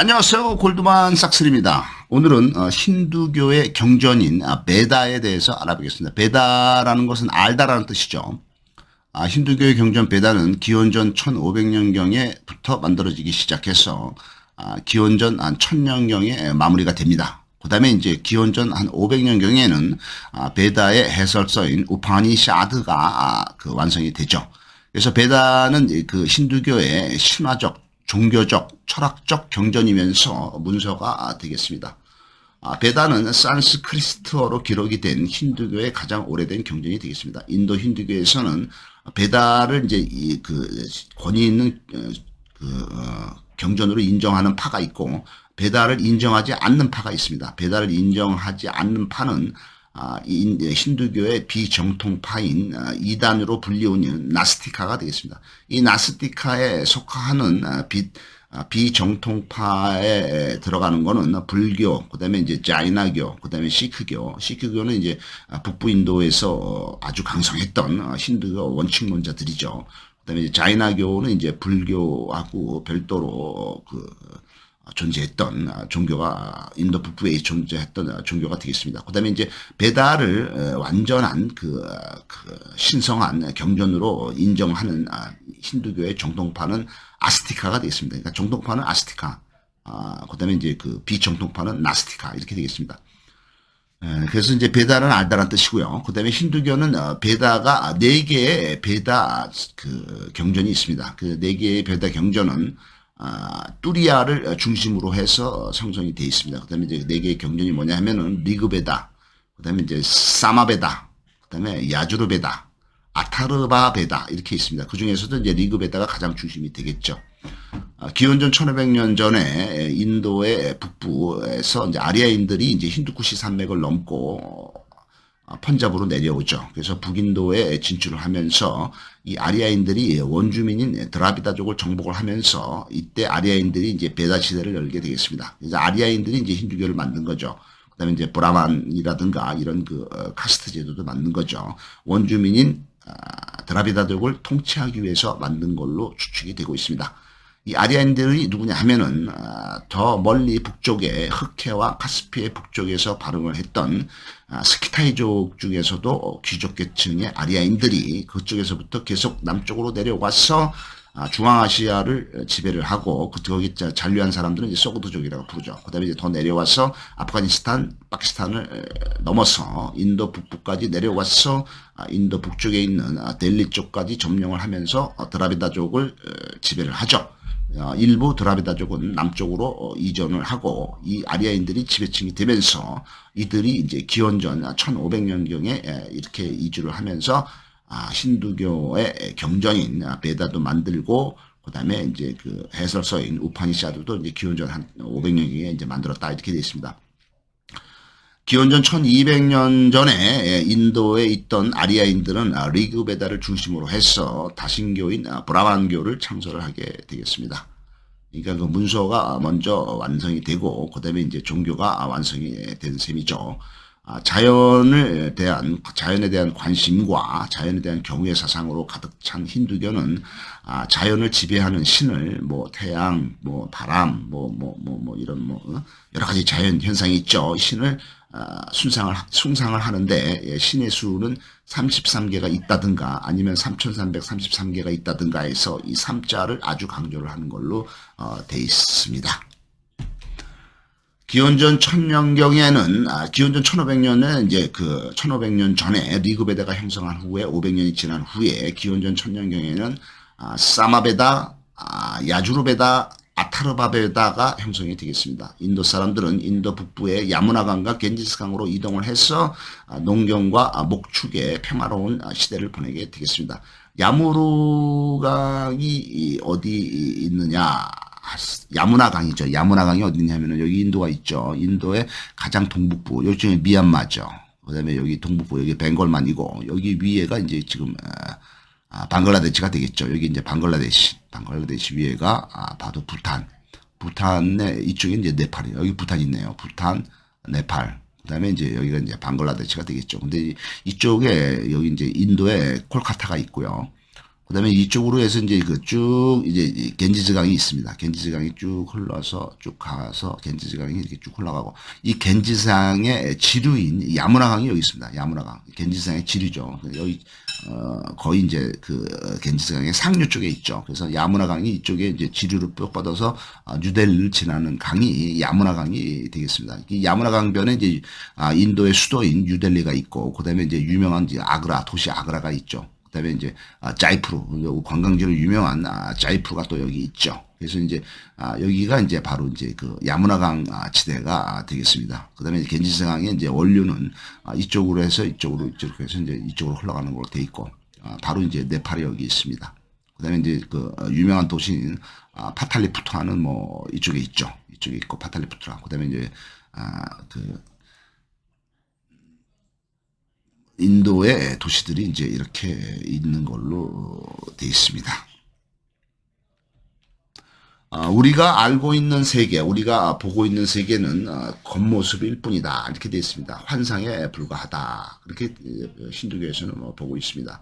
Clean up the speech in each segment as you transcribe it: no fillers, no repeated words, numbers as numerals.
안녕하세요. 골드만 삭스입니다. 오늘은 힌두교의 경전인 베다에 대해서 알아보겠습니다. 베다라는 것은 알다라는 뜻이죠. 힌두교의 경전 베다는 기원전 1500년경에부터 만들어지기 시작해서 기원전 한 1000년경에 마무리가 됩니다. 그 다음에 이제 기원전 한 500년경에는 베다의 해설서인 우파니샤드가 완성이 되죠. 그래서 베다는 그 힌두교의 신화적, 종교적, 철학적 경전이면서 문서가 되겠습니다. 베다는 산스크리트어로 기록이 된 힌두교의 가장 오래된 경전이 되겠습니다. 인도 힌두교에서는 베다를 이제 권위 있는 경전으로 인정하는 파가 있고, 베다를 인정하지 않는 파가 있습니다. 베다를 인정하지 않는 파는 힌두교의 비정통파인 이단으로 불리우는 나스티카가 되겠습니다. 이 나스티카에 속하는 비정통파에 들어가는 거는 불교, 그다음에 이제 자이나교, 그다음에 시크교. 시크교는 이제 북부 인도에서 아주 강성했던 힌두교 원칙론자들이죠. 그다음에 이제 자이나교는 이제 불교하고 별도로 존재했던 종교가 인도 북부에 존재했던 종교가 되겠습니다. 그다음에 이제 베다를 완전한 신성한 경전으로 인정하는 힌두교의 정통파는 아스티카가 되겠습니다. 그러니까 정통파는 아스티카, 그다음에 이제 비정통파는 나스티카 이렇게 되겠습니다. 그래서 이제 베다는 알다라는 뜻이고요. 그다음에 힌두교는 베다가 4개의 베다 경전이 있습니다. 그 4개의 베다 경전은 뚜리아를 중심으로 해서 형성이 되어 있습니다. 그 다음에 이제 4개의 경전이 뭐냐 하면은 리그베다, 그 다음에 이제 사마베다, 그 다음에 야주르베다, 아타르바베다 이렇게 있습니다. 그 중에서도 이제 리그베다가 가장 중심이 되겠죠. 기원전 1500년 전에 인도의 북부에서 이제 아리아인들이 이제 힌두쿠시 산맥을 넘고 펀잡으로 내려오죠. 그래서 북인도에 진출을 하면서 이 아리아인들이 원주민인 드라비다족을 정복을 하면서 이때 아리아인들이 이제 베다 시대를 열게 되겠습니다. 그래서 아리아인들이 이제 힌두교를 만든 거죠. 그다음에 이제 브라만이라든가 이런 카스트 제도도 만든 거죠. 원주민인 드라비다족을 통치하기 위해서 만든 걸로 추측이 되고 있습니다. 이 아리아인들이 누구냐 하면은 더 멀리 북쪽에 흑해와 카스피의 북쪽에서 발흥을 했던 스키타이족 중에서도 귀족 계층의 아리아인들이 그쪽에서부터 계속 남쪽으로 내려와서 중앙아시아를 지배를 하고 거기 잔류한 사람들은 이제 소그드족이라고 부르죠. 그다음에 이제 더 내려와서 아프가니스탄, 파키스탄을 넘어서 인도 북부까지 내려와서 인도 북쪽에 있는 델리 쪽까지 점령을 하면서 드라비다족을 지배를 하죠. 일부 드라비다족은 남쪽으로 이전을 하고 이 아리아인들이 지배층이 되면서 이들이 이제 기원전 1500년경에 이렇게 이주를 하면서 힌두교의 경전인 베다도 만들고, 그다음에 이제 해설서인 우파니샤드도 이제 기원전 한 500년경에 이제 만들었다 이렇게 되어 있습니다. 기원전 1200년 전에 인도에 있던 아리아인들은 리그베다를 중심으로 해서 다신교인 브라만교를 창설을 하게 되겠습니다. 그러니까 그 문서가 먼저 완성이 되고 그다음에 이제 종교가 완성이 된 셈이죠. 자연에 대한 관심과 자연에 대한 경외 사상으로 가득 찬 힌두교는 자연을 지배하는 신을 태양, 바람, 이런 여러 가지 자연 현상이 있죠. 신을 숭상을 하는데 신의 수는 33개가 있다든가 아니면 3333개가 있다든가 해서 이 3자를 아주 강조를 하는 걸로 돼 있습니다. 기원전 1000년경에는 기원전 1500년에 이제 1500년 전에 리그베다가 형성한 후에 500년이 지난 후에 기원전 1000년경에는 사마베다, 야주르베다, 아타르바베다가 형성이 되겠습니다. 인도 사람들은 인도 북부의 야무나강과 겐지스강으로 이동을 해서 농경과 목축의 평화로운 시대를 보내게 되겠습니다. 야무르강이 어디 있느냐? 야무나강이죠. 야무나강이 어디 있냐면은 여기 인도가 있죠. 인도의 가장 동북부, 여기 중에 미얀마죠. 그다음에 여기 동북부, 여기 벵골만이고 여기 위에가 이제 지금 방글라데시가 되겠죠. 여기 이제 방글라데시 위에가 바로 부탄의 이쪽에 이제 네팔이에요. 여기 부탄 있네요. 부탄, 네팔. 그다음에 이제 여기가 이제 방글라데시가 되겠죠. 근데 이쪽에 여기 이제 인도에 콜카타가 있고요. 그다음에 이쪽으로 해서 이제 그 쭉 이제 이 겐지스강이 있습니다. 겐지스강이 쭉 흘러서 쭉 가서 겐지스강이 이렇게 쭉 흘러가고 이 겐지스강의 지류인 야무나강이 여기 있습니다. 야무나강. 겐지스강의 지류죠. 여기 거의 이제 그 겐지스강의 상류 쪽에 있죠. 그래서 야무나강이 이쪽에 이제 지류를 쭉 뻗어서 뉴델리를 지나는 강이 야무나강이 되겠습니다. 이 야무나강변에 이제 인도의 수도인 뉴델리가 있고 그다음에 이제 유명한 이제 아그라 도시 아그라가 있죠. 그다음에 이제 자이프루 관광지로 유명한 자이프루가 또 여기 있죠. 그래서 이제 여기가 이제 바로 이제 그 야무나강 지대가 되겠습니다. 그다음에 겐지스강의 이제 원류는 이쪽으로 해서 이쪽으로 해서 이제 이쪽으로 흘러가는 걸로 돼 있고 바로 이제 네팔이 여기 있습니다. 그다음에 이제 그 유명한 도시인 파탈리푸트라는 뭐 이쪽에 있죠. 이쪽에 있고 파탈리푸트라. 그다음에 이제 그 인도의 도시들이 이제 이렇게 있는 걸로 되어 있습니다. 우리가 알고 있는 세계, 우리가 보고 있는 세계는 겉모습일 뿐이다. 이렇게 되어 있습니다. 환상에 불과하다. 그렇게 힌두교에서는 보고 있습니다.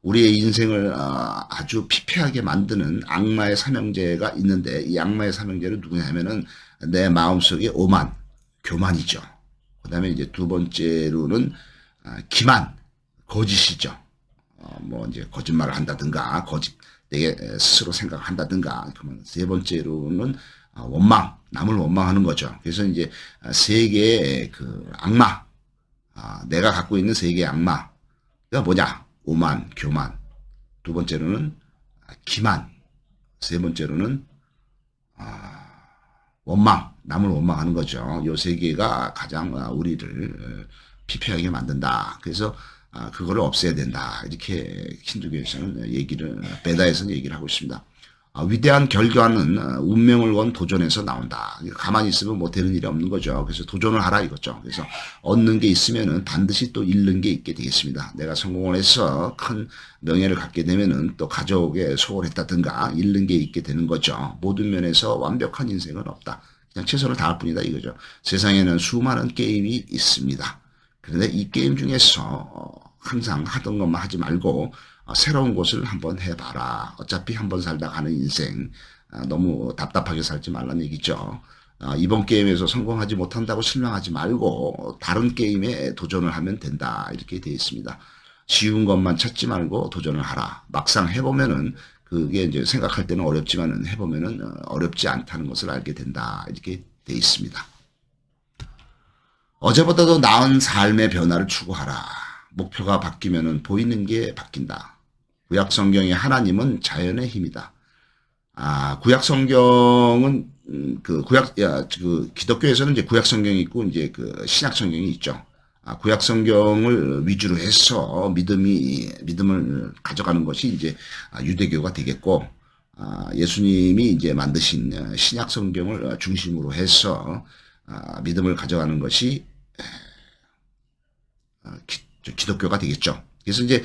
우리의 인생을 아주 피폐하게 만드는 악마의 삼형제가 있는데 이 악마의 삼형제는 누구냐면은 내 마음속에 오만, 교만이죠. 그 다음에 이제 두 번째로는 기만, 거짓이죠. 뭐 이제 거짓말을 한다든가, 내게 스스로 생각한다든가. 그러면 세 번째로는 원망, 남을 원망하는 거죠. 그래서 이제 세 개의 그 악마, 내가 갖고 있는 세 개의 악마가 뭐냐? 오만, 교만. 두 번째로는 기만. 세 번째로는 원망, 남을 원망하는 거죠. 요 세 개가 가장 우리를 피폐하게 만든다. 그래서 그거를 없애야 된다. 이렇게 힌두교에서는 베다에서는 얘기를 하고 있습니다. 위대한 결과는 운명을 건 도전에서 나온다. 가만히 있으면 뭐 되는 일이 없는 거죠. 그래서 도전을 하라 이거죠. 그래서 얻는 게 있으면은 반드시 또 잃는 게 있게 되겠습니다. 내가 성공을 해서 큰 명예를 갖게 되면은 또 가족에 소홀했다든가 잃는 게 있게 되는 거죠. 모든 면에서 완벽한 인생은 없다. 그냥 최선을 다할 뿐이다 이거죠. 세상에는 수많은 게임이 있습니다. 그런데 이 게임 중에서 항상 하던 것만 하지 말고 새로운 것을 한번 해봐라. 어차피 한번 살다 가는 인생 너무 답답하게 살지 말라는 얘기죠. 이번 게임에서 성공하지 못한다고 실망하지 말고 다른 게임에 도전을 하면 된다. 이렇게 되어 있습니다. 쉬운 것만 찾지 말고 도전을 하라. 막상 해보면은 그게 이제 생각할 때는 어렵지만은 해보면은 어렵지 않다는 것을 알게 된다. 이렇게 되어 있습니다. 어제보다도 나은 삶의 변화를 추구하라. 목표가 바뀌면은 보이는 게 바뀐다. 구약 성경의 하나님은 자연의 힘이다. 구약 성경은 그 기독교에서는 이제 구약 성경이 있고 이제 그 신약 성경이 있죠. 구약 성경을 위주로 해서 믿음을 가져가는 것이 이제 유대교가 되겠고, 예수님이 이제 만드신 신약 성경을 중심으로 해서 믿음을 가져가는 것이 기독교가 되겠죠. 그래서 이제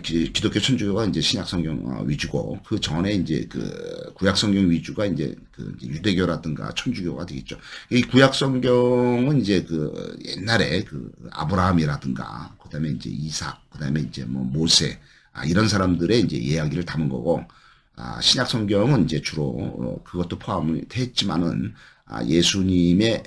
기독교 천주교가 이제 신약 성경 위주고 그 전에 이제 그 구약 성경 위주가 이제 그 유대교라든가 천주교가 되겠죠. 이 구약 성경은 이제 그 옛날에 그 아브라함이라든가 그다음에 이제 이삭 그다음에 이제 뭐 모세 이런 사람들의 이제 이야기를 담은 거고 신약 성경은 이제 주로 그것도 포함을 했지만은 예수님의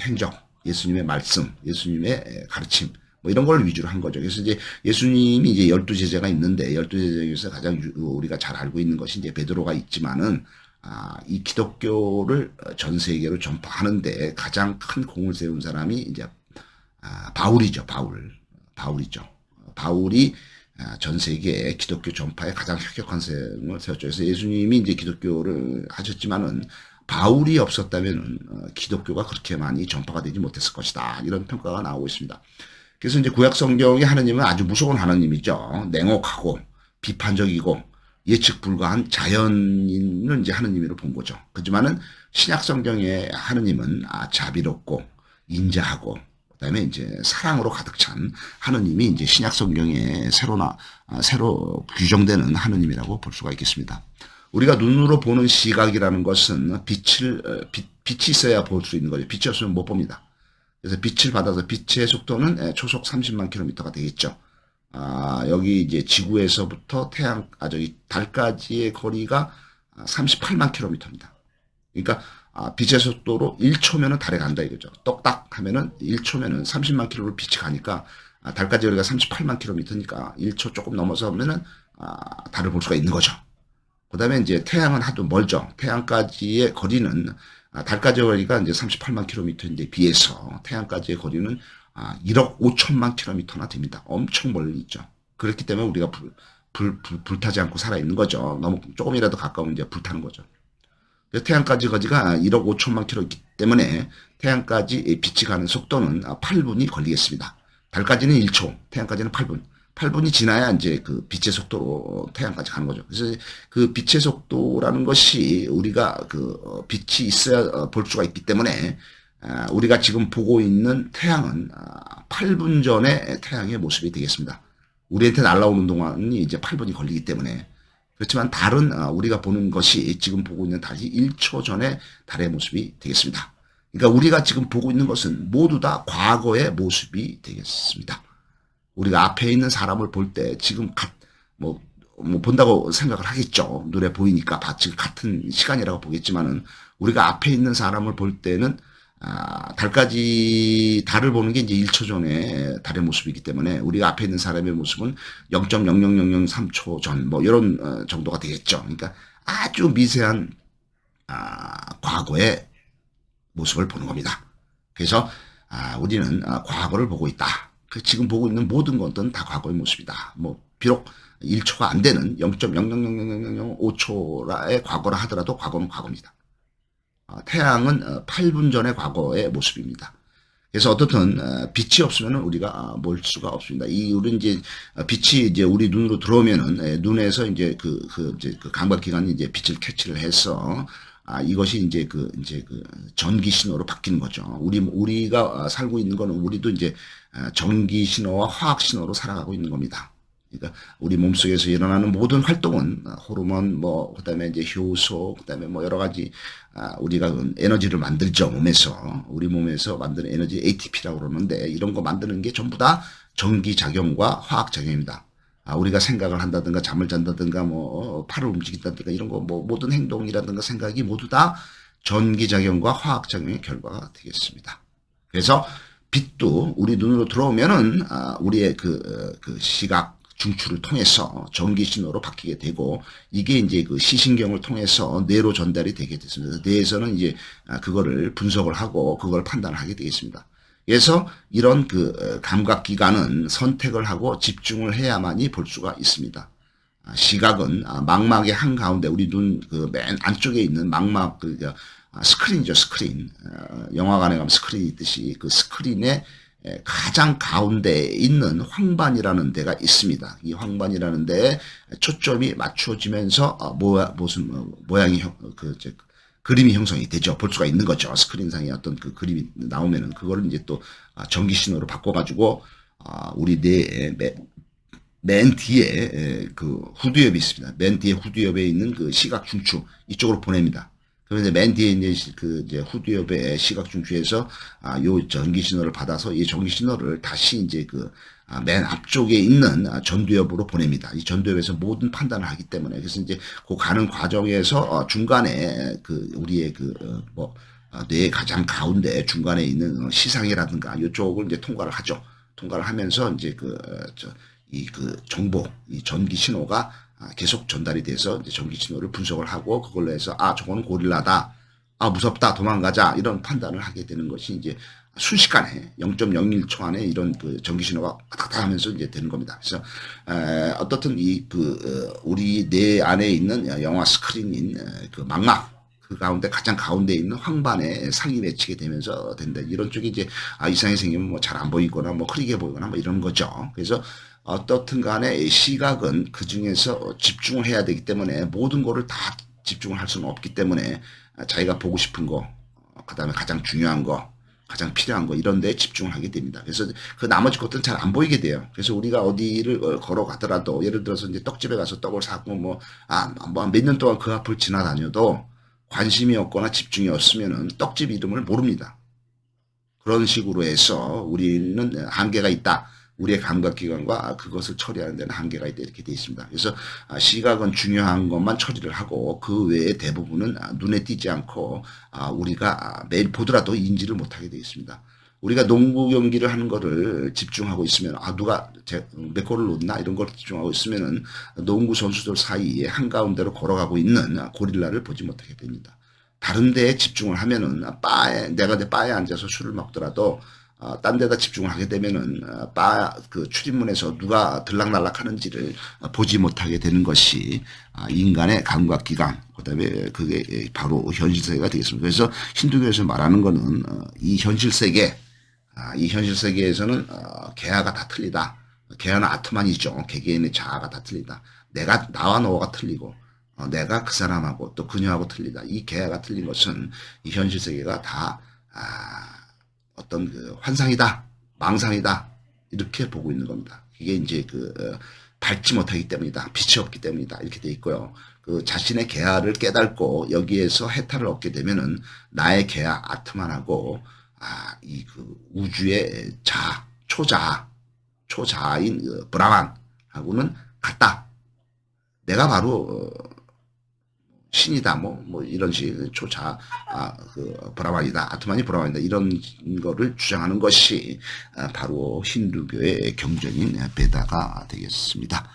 행적, 예수님의 말씀, 예수님의 가르침 뭐 이런 걸 위주로 한 거죠. 그래서 이제 예수님이 이제 12제자가 있는데 12제자 중에서 가장 우리가 잘 알고 있는 것이 이제 베드로가 있지만은 이 기독교를 전 세계로 전파하는데 가장 큰 공을 세운 사람이 이제 바울이죠. 바울이죠. 바울이 전 세계의 기독교 전파에 가장 혁혁한 세움을 세웠죠. 그래서 예수님이 이제 기독교를 하셨지만은 바울이 없었다면 기독교가 그렇게 많이 전파가 되지 못했을 것이다. 이런 평가가 나오고 있습니다. 그래서 이제 구약 성경의 하나님은 아주 무서운 하나님이죠. 냉혹하고 비판적이고 예측 불가한 자연인을 이제 하나님으로 본 거죠. 그렇지만은 신약 성경의 하나님은 자비롭고 인자하고 그다음에 이제 사랑으로 가득 찬 하나님이 이제 신약 성경에 새로 규정되는 하나님이라고 볼 수가 있겠습니다. 우리가 눈으로 보는 시각이라는 것은 빛이 있어야 볼 수 있는 거죠. 빛이 없으면 못 봅니다. 그래서 빛을 받아서 빛의 속도는 초속 30만 킬로미터가 되겠죠. 여기 이제 지구에서부터 저기 달까지의 거리가 38만 킬로미터입니다. 그러니까 빛의 속도로 1초면은 달에 간다 이거죠. 똑딱 하면은 1초면은 30만 킬로로 빛이 가니까 달까지 거리가 38만 킬로미터니까 1초 조금 넘어서면은 달을 볼 수가 있는 거죠. 그 다음에 이제 태양은 하도 멀죠. 태양까지의 거리는 달까지의 거리가 이제 38만 킬로미터인데 비해서 태양까지의 거리는 1억 5천만 킬로미터나 됩니다. 엄청 멀리 있죠. 그렇기 때문에 우리가 불타지 않고 살아있는 거죠. 너무 조금이라도 가까우면 이제 불타는 거죠. 태양까지 거리가 1억 5천만 킬로이기 때문에 태양까지 빛이 가는 속도는 8분이 걸리겠습니다. 달까지는 1초, 태양까지는 8분. 8분이 지나야 이제 그 빛의 속도로 태양까지 가는 거죠. 그래서 그 빛의 속도라는 것이 우리가 그 빛이 있어야 볼 수가 있기 때문에 우리가 지금 보고 있는 태양은 8분 전에 태양의 모습이 되겠습니다. 우리한테 날아오는 동안이 이제 8분이 걸리기 때문에. 그렇지만 달은 우리가 보는 것이 지금 보고 있는 달이 1초 전에 달의 모습이 되겠습니다. 그러니까 우리가 지금 보고 있는 것은 모두 다 과거의 모습이 되겠습니다. 우리가 앞에 있는 사람을 볼 때 지금 뭐 본다고 생각을 하겠죠. 눈에 보이니까 지금 같은 시간이라고 보겠지만은 우리가 앞에 있는 사람을 볼 때는 달을 보는 게 이제 1초 전에 달의 모습이기 때문에 우리가 앞에 있는 사람의 모습은 0.00003초 전 뭐 이런 정도가 되겠죠. 그러니까 아주 미세한 과거의 모습을 보는 겁니다. 그래서 우리는 과거를 보고 있다. 지금 보고 있는 모든 것들은 다 과거의 모습이다. 뭐 비록 1초가 안 되는 0.00005초의 과거라 하더라도 과거는 과거입니다. 태양은 8분 전의 과거의 모습입니다. 그래서 어떻든 빛이 없으면 우리가 볼 수가 없습니다. 우리 이제 빛이 이제 우리 눈으로 들어오면은 눈에서 이제 그 감각기관이 이제 빛을 캐치를 해서 이것이 이제 그 전기 신호로 바뀌는 거죠. 우리가 살고 있는 거는 우리도 이제 전기 신호와 화학 신호로 살아가고 있는 겁니다. 그러니까 우리 몸속에서 일어나는 모든 활동은 호르몬 그다음에 이제 효소 그다음에 여러 가지 우리가 에너지를 만들죠. 우리 몸에서 만드는 에너지 ATP라고 그러는데 이런 거 만드는 게 전부 다 전기 작용과 화학 작용입니다. 우리가 생각을 한다든가 잠을 잔다든가 팔을 움직인다든가 이런 거 모든 행동이라든가 생각이 모두 다 전기 작용과 화학 작용의 결과가 되겠습니다. 그래서 빛도 우리 눈으로 들어오면은 우리의 그 시각 중추를 통해서 전기 신호로 바뀌게 되고 이게 이제 그 시신경을 통해서 뇌로 전달이 되게 됐습니다. 뇌에서는 이제 그거를 분석을 하고 그걸 판단을 하게 되겠습니다. 그래서 이런 그 감각기관은 선택을 하고 집중을 해야만이 볼 수가 있습니다. 시각은 망막의 한가운데 우리 눈 그 맨 안쪽에 있는 망막 스크린이죠. 스크린. 영화관에 가면 스크린이 있듯이 그 스크린의 가장 가운데에 있는 황반이라는 데가 있습니다. 이 황반이라는 데에 초점이 맞추어지면서 무슨 모양이 그림이 형성이 되죠. 볼 수가 있는 거죠. 스크린상에 어떤 그 그림이 나오면은 그거를 이제 또 전기 신호로 바꿔가지고 우리 뇌의 맨 뒤에 그 후두엽이 있습니다. 맨 뒤에 후두엽에 있는 그 시각 중추 이쪽으로 보냅니다. 그러면 이제 맨 뒤에 이제 후두엽의 시각 중추에서 요 전기 신호를 받아서 이 전기 신호를 다시 이제 맨 앞쪽에 있는 전두엽으로 보냅니다. 이 전두엽에서 모든 판단을 하기 때문에 그래서 이제 그 가는 과정에서 중간에 우리의 뇌의 가장 가운데 중간에 있는 시상이라든가 이쪽을 이제 통과를 하죠. 통과를 하면서 이제 정보, 이 전기 신호가 계속 전달이 돼서 이제 전기 신호를 분석을 하고 그걸로 해서 저거는 고릴라다, 무섭다, 도망가자 이런 판단을 하게 되는 것이 이제 순식간에 0.01초 안에 이런 그 전기 신호가 왔다 하면서 이제 되는 겁니다. 그래서 어떻든 우리 뇌 안에 있는 영화 스크린인 그 망막 그 가운데 가장 가운데 있는 황반에 상이 맺히게 되면서 된다. 이런 쪽이 이제 이상이 생기면 잘 안 보이거나 흐리게 보이거나 이런 거죠. 그래서 어떻든 간에 시각은 그 중에서 집중을 해야 되기 때문에 모든 거를 다 집중을 할 수는 없기 때문에 자기가 보고 싶은 거, 그 다음에 가장 중요한 거, 가장 필요한 거 이런 데에 집중을 하게 됩니다. 그래서 그 나머지 것들은 잘 안 보이게 돼요. 그래서 우리가 어디를 걸어가더라도 예를 들어서 이제 떡집에 가서 떡을 사고 몇 년 동안 그 앞을 지나다녀도 관심이 없거나 집중이 없으면은 떡집 이름을 모릅니다. 그런 식으로 해서 우리는 한계가 있다. 우리의 감각기관과 그것을 처리하는 데는 한계가 있다 이렇게 되어 있습니다. 그래서 시각은 중요한 것만 처리를 하고 그 외에 대부분은 눈에 띄지 않고 우리가 매일 보더라도 인지를 못하게 되어 있습니다. 우리가 농구 경기를 하는 거를 집중하고 있으면 누가 몇 골을 넣나 이런 걸 집중하고 있으면은 농구 선수들 사이에 한가운데로 걸어가고 있는 고릴라를 보지 못하게 됩니다. 다른 데에 집중을 하면은 내가 내 바에 앉아서 술을 먹더라도 딴 데다 집중을 하게 되면은 그 출입문에서 누가 들락날락 하는지를 보지 못하게 되는 것이 인간의 감각기관, 그다음에 그게 바로 현실세계가 되겠습니다. 그래서 힌두교에서 말하는 거는 이 현실세계, 이 현실세계에서는 개화가 다 틀리다. 개화는 아트만이죠. 개개인의 자아가 다 틀리다. 나와 너가 틀리고 내가 그 사람하고 또 그녀하고 틀리다. 이 개화가 틀린 것은 이 현실세계가 다 어떤 그 환상이다, 망상이다 이렇게 보고 있는 겁니다. 이게 이제 밟지 못하기 때문이다, 빛이 없기 때문이다 이렇게 돼 있고요. 그 자신의 개화를 깨닫고 여기에서 해탈을 얻게 되면은 나의 개화 아트만하고 이 그 우주의 초자아인 브라만하고는 같다. 내가 바로 신이다, 이런 식, 브라만이다, 아트만이 브라만이다, 이런 거를 주장하는 것이 바로 힌두교의 경전인 베다가 되겠습니다.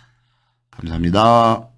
감사합니다.